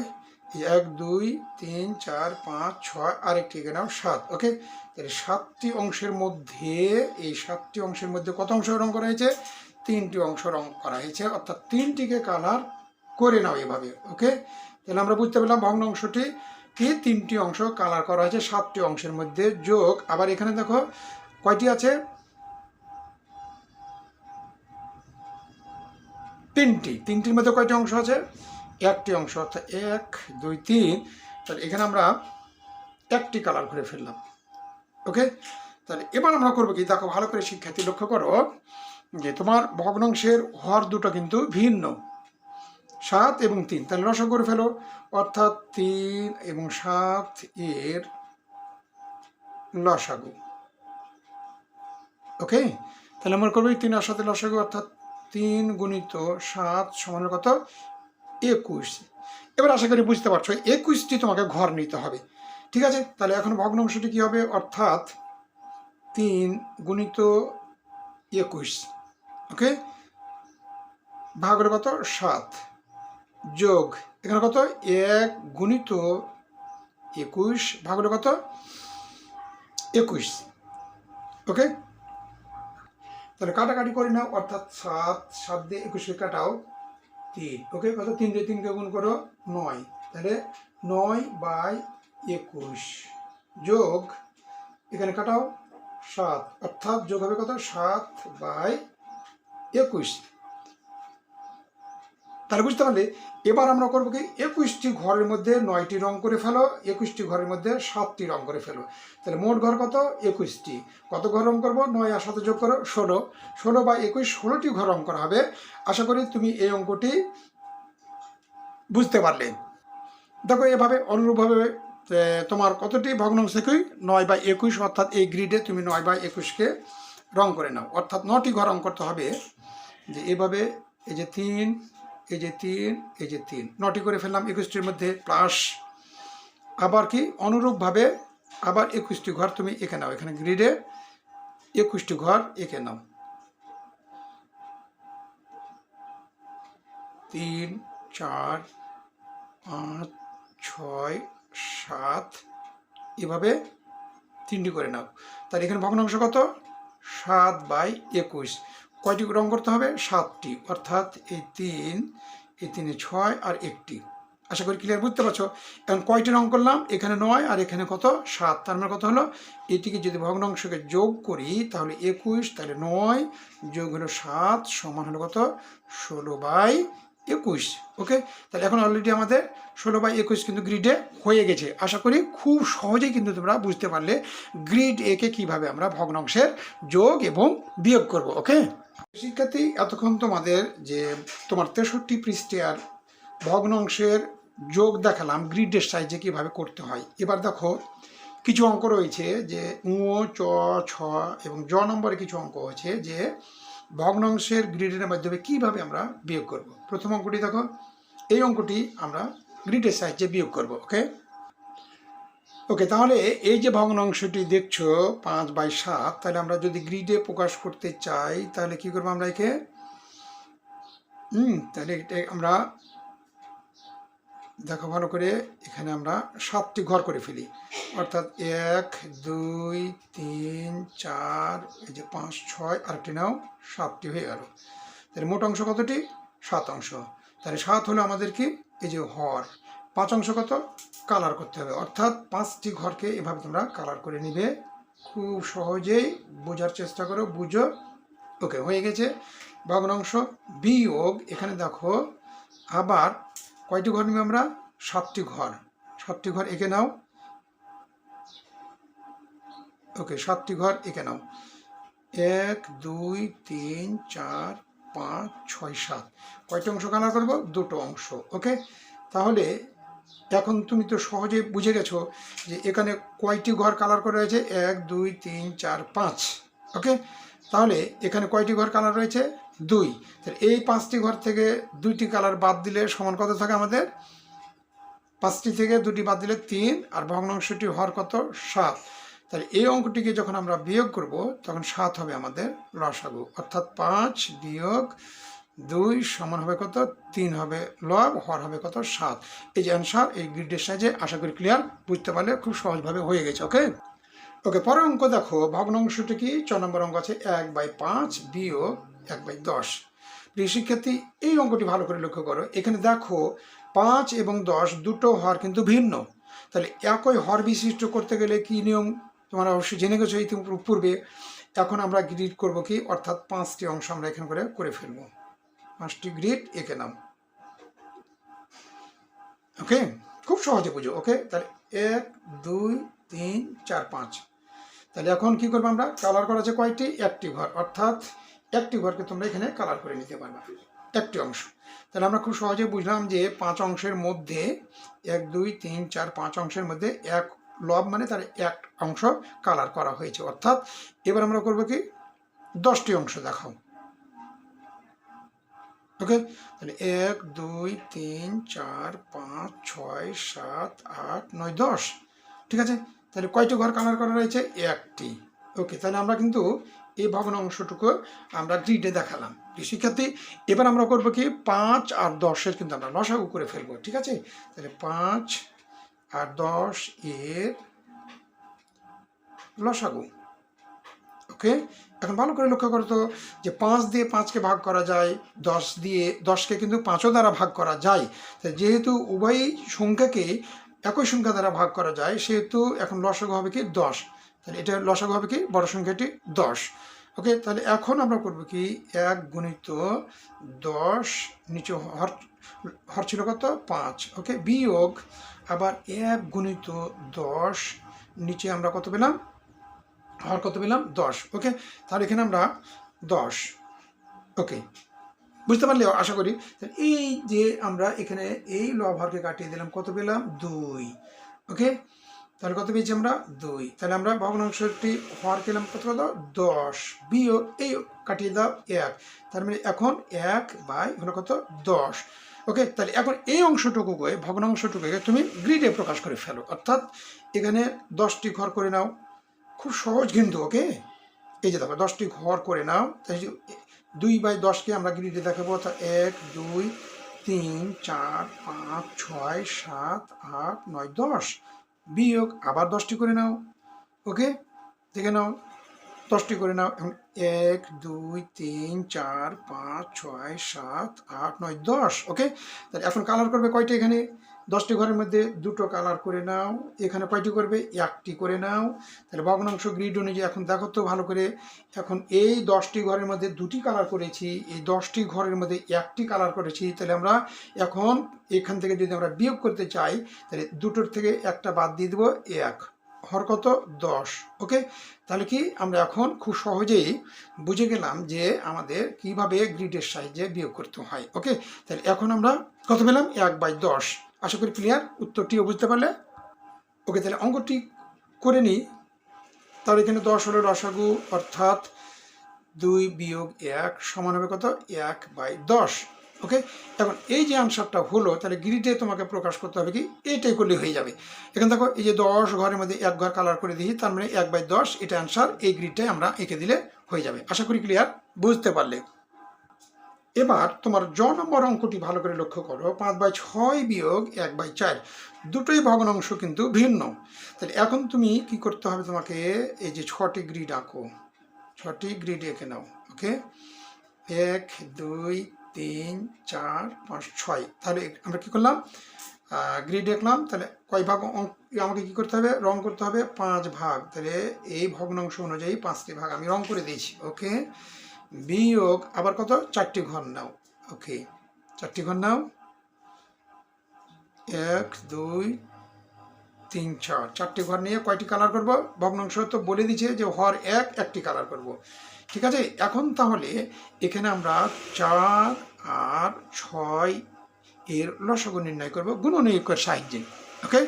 1 2 3 4 5 6, আরেকটি এখানে 7। ওকে, তাহলে 7টি অংশের মধ্যে এই 7টি অংশের মধ্যে কত অংশ রং করা হয়েছে? 3টি অংশ রং করা হয়েছে, অর্থাৎ 3টিকে কালার করে নাও এভাবে। ওকে, তাহলে আমরা বুঝতে পারলাম ভগ্নাংশটি কি 3টি অংশ কালার করা হয়েছে 7টি অংশের মধ্যে, যোগ আবার এখানে দেখো কয়টি আছে? 3টির মধ্যে কয়টি অংশ আছে? 1টি অংশ, অর্থাৎ 1 2 3। তাহলে এখানে আমরা 1টি কালার করে ফেললাম। ওকে, তাহলে এবার আমরা করবো কি, দেখো ভালো করে শিক্ষার্থী লক্ষ্য করো যে তোমার ভগ্নাংশের হর দুটো কিন্তু ভিন্ন, 7 এবং 3। তাহলে লসাগু করে ফেলো, অর্থাৎ 3 এবং 7 এর লসাগু। ওকে, তাহলে আমরা করবো 3 আর 7 লসাগু, অর্থাৎ 3 গুণিত 7 সমান কত? 21। এবার আশা করি বুঝতে পারছো 21টি তোমাকে ঘর নিতে হবে। ঠিক আছে, তাহলে এখন ভগ্নাংশটি কি হবে? অর্থাৎ 3 গুণিত 21, ওকে, ভাগের কত? 7, যোগ এখানে কত? 1 গুণিত 21 ভাগের কত? 21। ওকে, তাহলে কাটাকাটি করি না, অর্থাৎ 7 দিয়ে 21কে কাটাও 3। ওকে, কত? 3 দিয়ে 3কে গুণ করো 9, তাহলে 9/21 যোগ এখানে কাটাও 7, অর্থাৎ যোগ হবে কত? 7/21। তাহলে বুঝতে পারলে এবার আমরা করবো কি, 21টি ঘরের মধ্যে 9টি রং করে ফেলো, 21টি ঘরের মধ্যে 7টি রং করে ফেলো। তাহলে মোট ঘর কত? 21টি। কত ঘর রং করবো? 9 আর 7 যোগ করো 16, 16/21 16টি ঘর রং করা হবে। আশা করি তুমি এই অঙ্কটি বুঝতে পারলে। দেখো এভাবে অনুরূপভাবে তোমার কতটি ভগ্নাংশ একই? 9/21, অর্থাৎ এই গ্রিডে তুমি 9/21কে রং করে নাও, অর্থাৎ 9টি ঘর রং করতে হবে। যে এভাবে এই যে 3, এই যে 3, এই যে 3, 9টি করে ফেললাম 21টির মধ্যে, প্লাস আবার কি অনুরূপভাবে আবার 21টি ঘর তুমি এঁকে নাও, এখানে গ্রিডে 21টি ঘর এঁকে নাও। 3 4 5 6 7, এভাবে 3টি করে নাও। তাহলে এখানে ভগ্নাংশ কত? 7/21। কয়টি রং করতে হবে? 7টি, অর্থাৎ এই 3, এই 3 6 আর 1টি। আশা করি ক্লিয়ার বুঝতে পারছো। এখন কয়টি রং করলাম? এখানে 9 আর এখানে কত? 7। তার মানে কত হলো? এটিকে যদি ভগ্নাংশকে যোগ করি তাহলে 21, তাহলে 9 যোগ হলো 7 সমান হলো কত? 16/21। ওকে, তাহলে এখন অলরেডি আমাদের 16/21 কিন্তু গ্রিডে হয়ে গেছে। আশা করি খুব সহজেই কিন্তু তোমরা বুঝতে পারলে গ্রিড একে কিভাবে আমরা ভগ্নাংশের যোগ এবং বিয়োগ করব। ওকে শিক্ষার্থী, এতক্ষণ তোমাদের যে তোমার 63 পৃষ্ঠার ভগ্নাংশের যোগ দেখালাম গ্রিডের সাহায্যে কীভাবে করতে হয়। এবার দেখো কিছু অঙ্ক রয়েছে যে চ, ছ এবং জ নম্বরে কিছু অঙ্ক আছে যে ভগ্নাংশের গ্রিডের মাধ্যমে কিভাবে আমরা বিয়োগ করব। প্রথম অঙ্কটি দেখো, এই অঙ্কটি আমরা গ্রিডের সাহায্যে বিয়োগ করব। ওকে ওকে তাহলে এই যে ভগ্নাংশটি দেখছো 5/7, তাহলে আমরা যদি গ্রিডে প্রকাশ করতে চাই তাহলে কি করবো আমরা একে? তাহলে এটা আমরা দেখো ভালো করে, এখানে আমরা 7টি ঘর করে ফেলি, অর্থাৎ 1 2 3 4, এই যে 5 6 আরেকটি নাও, 7টি হয়ে গেল। তাহলে মোট অংশ কতটি? 7 অংশ। তাহলে 7 হলো আমাদের কি এই যে হর। 5 অংশ কত? কালার করতে হবে, অর্থাৎ 5টি ঘরকে এভাবে তোমরা কালার করে নিবে। খুব সহজেই বোঝার চেষ্টা করো, বুঝো। ওকে হয়ে গেছে ভগ্নাংশ বিয়োগ। এখানে দেখো আবার কয়টি ঘর নিবে আমরা? 7টি ঘর। 7টি ঘর এঁকে নাও। ওকে 7টি ঘর এঁকে নাও। 1 2 3 4 5 6 7, কয়টি অংশ কালার করবো? 2টো অংশ। ওকে তাহলে এখন তুমি তো সহজে বুঝে গেছো যে এখানে কয়টি ঘর কালার করে রয়েছে? 1 2 3 4 5। ওকে তাহলে এখানে কয়টি ঘর কালার রয়েছে? 2। তাহলে এই 5টি ঘর থেকে 2টি কালার বাদ দিলে সমান কত থাকে আমাদের? 5টি থেকে 2টি বাদ দিলে 3, আর ভগ্নাংশটি হর কত? 7। তাহলে এই অঙ্কটিকে যখন আমরা বিয়োগ করব তখন 7 হবে আমাদের লসাগু, অর্থাৎ 5 বিয়োগ 2 সমান হবে কত, 3 হবে লব, হর হবে কত, 7। এই যে অ্যান্সার এই গ্রিডের সাহায্যে আশা করি ক্লিয়ার, বুঝতে পারলে খুব সহজভাবে হয়ে গেছে। ওকে ওকে পরের অঙ্ক দেখো, ভগ্নাংশটি কি 6 নম্বর অঙ্ক আছে 1/5 বিয়োগ 1/10। প্রিয় শিক্ষার্থী, এই অঙ্কটি ভালো করে লক্ষ্য করো, এখানে দেখো 5 এবং 10 দুটো হর কিন্তু ভিন্ন, তাহলে একই হর বিশিষ্ট করতে গেলে কি নিয়ম তোমরা অবশ্যই জেনে গেছো পূর্বে। এখন আমরা গ্রিড করব কি, অর্থাৎ 5টি অংশ আমরা এখানে করে ফেলবো, 5টি গ্রিড এঁকে নাও। ওকে খুব সহজে বুঝো। ওকে তাহলে 1 2 3 4 5। তাহলে এখন কি করবো, আমরা কালার করা আছে কয়টি, একটি ঘর, অর্থাৎ একটি ঘরকে তোমরা এখানে কালার করে নিতে পারবে, একটি অংশ। তাহলে আমরা খুব সহজে বুঝলাম যে 5 অংশের মধ্যে 1 2 3 4 5 অংশের মধ্যে এক লব মানে তার এক অংশ কালার করা হয়েছে, অর্থাৎ এবার আমরা করবো কি 10টি অংশ দেখাও। ওকে তাহলে 1 2 3 4 5 6 7 8 9 10। ঠিক আছে, তাহলে কয়টি ঘর কালার করা রয়েছে, একটি। ওকে তাহলে আমরা কিন্তু এই ভগ্নাংশটুকু আমরা গ্রিডে দেখালাম। শিক্ষার্থী, এবার আমরা করবো কি 5 আর 10-এর কিন্তু আমরা লসাগু করে ফেলবো। ঠিক আছে, তাহলে 5 আর 10 এর লসাগু। ওকে এখন ভালো করে লক্ষ্য করতো যে 5 দিয়ে 5কে ভাগ করা যায়, 10 দিয়ে 10কে কিন্তু 5ও দ্বারা ভাগ করা যায়। যেহেতু উভয় সংখ্যাকে একই সংখ্যা দ্বারা ভাগ করা যায়, সেহেতু এখন লসাগু হবে কি 10। তাহলে এটা লসাগু হবে কি বড় সংখ্যাটি 10। ওকে তাহলে এখন আমরা করবো কি 1 গুণিত 10, নিচে হর ছিল কত 5। ওকে বিয়োগ আবার 1 গুণিত 10, নিচে আমরা কত পেলাম, হর কত পেলাম 10। ওকে তাহলে এখানে আমরা 10। ওকে বুঝতে পারলে আশা করি। এই যে আমরা এখানে এই লব হরকে কাটিয়ে দিলাম, কত পেলাম 2। ওকে তাহলে কত পেয়েছি আমরা 2। তাহলে আমরা ভগ্নাংশটি হর পেলাম কত, 10 বিয়োগ এই কাটিয়ে দাও 1, তার মানে এখন 1 হলো কত 10। ওকে তাহলে এখন এই অংশটুকুকে ভগ্নাংশটুকুকে তুমি গ্রিডে প্রকাশ করে ফেলো, অর্থাৎ এখানে 10টি ঘর করে নাও, খুব সহজ কিন্তু। ওকে এই যে দেখো 10টি ঘর করে নাও, তাই 2/10কে আমরা গ্রিডে দেখাবো, অর্থাৎ 1 2 3 4 5 6 7 8 9 10 বিয়োগ আবার 10টি করে নাও। ওকে দেখে নাও 10টি করে নাও, এখন 1 2 3 4 5 6 7 8 9 10। ওকে তাহলে এখন কালার করবে কয়টি, এখানে 10টি ঘরের মধ্যে দুটো কালার করে নাও, এখানে কয়টি করবে, একটি করে নাও। তাহলে ভগ্নাংশ গ্রিড অনুযায়ী এখন দেখো তো ভালো করে, এখন এই 10টি ঘরের মধ্যে দুটি কালার করেছি, এই 10টি ঘরের মধ্যে একটি কালার করেছি, তাহলে আমরা এখন এখান থেকে যদি আমরা বিয়োগ করতে চাই, তাহলে দুটোর থেকে একটা বাদ দিয়ে দেবো, 1 হর কত 10। ওকে তাহলে কি আমরা এখন খুব সহজেই বুঝে গেলাম যে আমাদের কিভাবে গ্রিডের সাহায্যে বিয়োগ করতে হয়। ওকে তাহলে এখন আমরা কত পেলাম, 1/10। আশা করি ক্লিয়ার, উত্তরটিও বুঝতে পারলে। ওকে তাহলে অঙ্কটি করে নিই। তাহলে এখানে 10 হলো লসাগু, অর্থাৎ 2 বিয়োগ 1 সমান হবে কত, 1/10। ওকে এখন এই যে আনসারটা হলো, তাহলে গ্রিডে তোমাকে প্রকাশ করতে হবে কি, এইটাই করলে হয়ে যাবে। এখানে দেখো এই যে 10 ঘরের মধ্যে 1 ঘর কালার করে দিই, তার মানে 1/10 এটা আনসার, এই গ্রিডটাই আমরা এঁকে দিলে হয়ে যাবে। আশা করি ক্লিয়ার, বুঝতে পারলে। এবার তোমার নম্বর অঙ্কটি ভালো করে লক্ষ্য করো, 5/6 বিয়োগ 1/4, দুটোই ভগ্নাংশ কিন্তু ভিন্ন। তাহলে এখন তুমি কি করতে হবে, তোমাকে এই যে 6টি গ্রিড আঁকো, 6টি গ্রিড এঁকে নাও। ওকে 1 2 3 4 5 6। তাহলে আমরা কি করলাম, গ্রিড আঁকলাম। তাহলে কয় ভাগ আমাকে কি করতে হবে, রং করতে হবে 5 ভাগ। তাহলে এই ভগ্নাংশ অনুযায়ী 5টি ভাগ আমি রং করে দিয়েছি। ওকে বিয়োগ আবার কত, 4টি ঘর নাও। ওকে 4টি ঘর নাও, 1 2 3 4, 4টি ঘর নিয়ে কয়টি কালার করব, ভগ্নাংশ তো বলে দিচ্ছে যে হর 1 কালার করব। ঠিক আছে এখন তাহলে এখানে আমরা 4 আর 6 এর লসাগু নির্ণয় করব গুণনীয়কের সাহায্যে। ওকে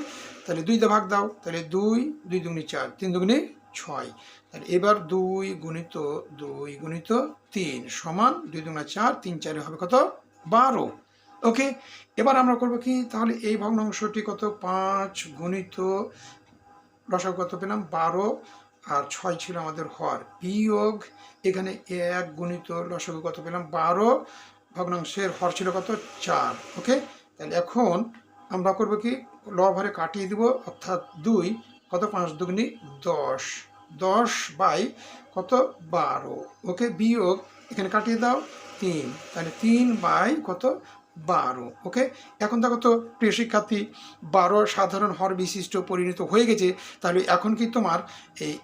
তাহলে 2 দিয়ে ভাগ দাও, তাহলে 2 2 দুগুণে 4 3 দুগুণে 6। তাহলে এবার 2 গুণিত 3 সমান 2 দুগুণে 4 3 4 হবে কত, 12। ওকে এবার আমরা করব কি, তাহলে এই ভগ্নাংশটি কত, 5 গুণিত লসাগু কত পেলাম 12, আর 6 ছিল আমাদের হর, বিয়োগ এখানে 1 গুণিত লসাগু কত পেলাম 12, ভগ্নাংশের হর ছিল কত 4। ওকে, তাহলে এখন আমরা করবো কি, লব হরে কাটিয়ে দিব, অর্থাৎ 2 কত 5 দুগুনি 10, 10 বাই কত 12। ওকে, বিয়োগ এখানে কাটিয়ে দাও 3, তাহলে 3 বাই কত 12। ওকে, এখন দেখো তো প্রিয় শিক্ষার্থী, 12 সাধারণ হর বিশিষ্ট পরিণত হয়ে গেছে। তাহলে এখন কি তোমার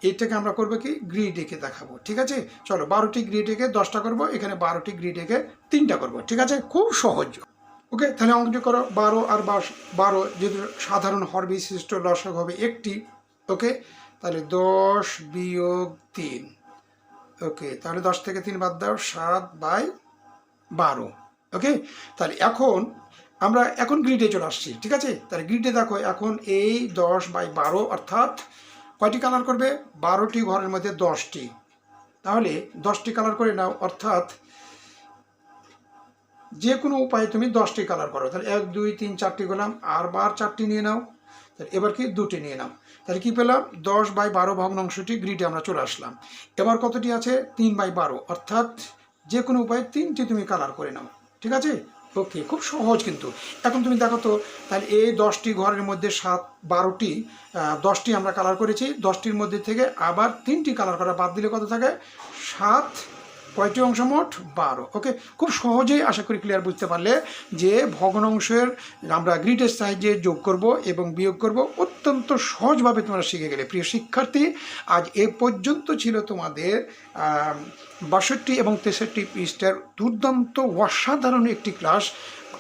এইটাকে আমরা করবো কি গ্রিড এঁকে দেখাবো। ঠিক আছে, চলো 12টি গ্রিড এঁকে 10টা করবো, এখানে 12টি গ্রিড এঁকে 3টা করবো। ঠিক আছে, খুব সহজ। ওকে, তাহলে অঙ্কটি করো, 12 আর 12 যদি সাধারণ হর বিশিষ্ট লসাগু হবে 1টি। ওকে, তাহলে 10 বিয়োগ 3। ওকে, তাহলে 10 থেকে 3 বাদ দাও, 7 বাই 12। ওকে, তাহলে আমরা এখন গ্রিডে চলে আসছি। ঠিক আছে, তাহলে গ্রিডে দেখো এখন এই 10 বাই 12 অর্থাৎ কয়টি কালার করবে, 12টি ঘরের মধ্যে 10টি, তাহলে 10টি কালার করে নাও, অর্থাৎ যে কোনো উপায়ে তুমি 10টি কালার করো। তাহলে 1 2 3 4টি করলাম, আর 4টি নিয়ে নাও, তাহলে এবার কি 2টি নিয়ে নাও, তাহলে কি পেলাম 10 বাই 12 ভগ্নাংশটি গ্রিডে আমরা চলে আসলাম। এবার কতটি আছে 3 বাই 12, অর্থাৎ যে কোনো উপায়ে 3টি তুমি কালার করে নাও। ঠিক আছে, ওকে, খুব সহজ কিন্তু। এখন তুমি দেখো তো, তাহলে এই 10টি ঘরের মধ্যে 10টি আমরা কালার করেছি, 10টির মধ্যে থেকে আবার 3টি কালার করা বাদ দিলে কত থাকে 7, কয়টি অংশ মোট 12। ওকে, খুব সহজেই আশা করি ক্লিয়ার বুঝতে পারলে যে ভগ্নাংশের আমরা গ্রিডের সাহায্যে যোগ করব এবং বিয়োগ করব, অত্যন্ত সহজভাবে তোমরা শিখে গেলে। প্রিয় শিক্ষার্থী, আজ এ পর্যন্ত ছিল তোমাদের 62 এবং 63 পৃষ্ঠার দুর্দান্ত অসাধারণ একটি ক্লাস,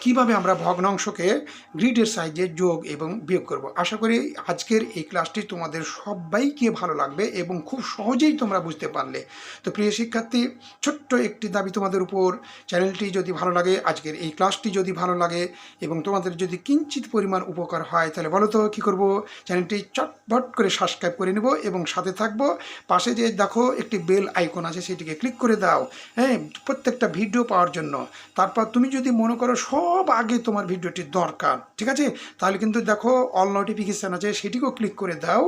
কিভাবে আমরা ভগ্নাংশকে গ্রিডের সাহায্যে যোগ এবং বিয়োগ করব। আশা করি আজকের এই ক্লাসটি তোমাদের সবাইকে ভালো লাগবে এবং খুব সহজেই তোমরা বুঝতে পারলে। তো প্রিয় শিক্ষার্থী, ছোট্ট একটি দাবি তোমাদের উপর, চ্যানেলটি যদি ভালো লাগে, আজকের এই ক্লাসটি যদি ভালো লাগে এবং তোমাদের যদি কিঞ্চিত পরিমাণ উপকার হয়, তাহলে বলো তো কী করব, চ্যানেলটি চটপট করে সাবস্ক্রাইব করে নেব এবং সাথে থাকবো। পাশে যে দেখো একটি বেল আইকন আছে, সেটিকে ক্লিক করে দাও, হ্যাঁ, প্রত্যেকটা ভিডিও পাওয়ার জন্য। তারপর তুমি যদি মনে করো সব আগে তোমার ভিডিওটি দরকার, ঠিক আছে, তাহলে কিন্তু দেখো অল নোটিফিকেশান আছে, সেটিকেও ক্লিক করে দাও।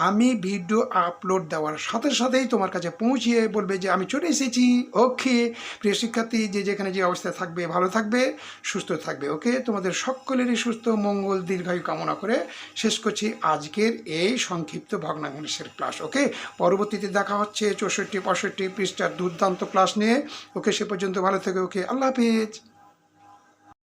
আমি ভিডিও আপলোড দেওয়ার সাথে সাথেই তোমার কাছে পৌঁছিয়ে বলবে যে আমি চলে এসেছি। ওকে প্রিয় শিক্ষার্থী, যে যেখানে যে অবস্থায় থাকবে ভালো থাকবে, সুস্থ থাকবে। ওকে, তোমাদের সকলেরই সুস্থ মঙ্গল দীর্ঘায়ু কামনা করে শেষ করছি আজকের এই সংক্ষিপ্ত ভগ্নাংশের ক্লাস। ওকে, পরবর্তীতে দেখা হচ্ছে 64 65 পৃষ্ঠার দুর্দান্ত ক্লাস নিয়ে। ওকে, সে পর্যন্ত ভালো থেকে। ওকে, আল্লাহ হাফেজ।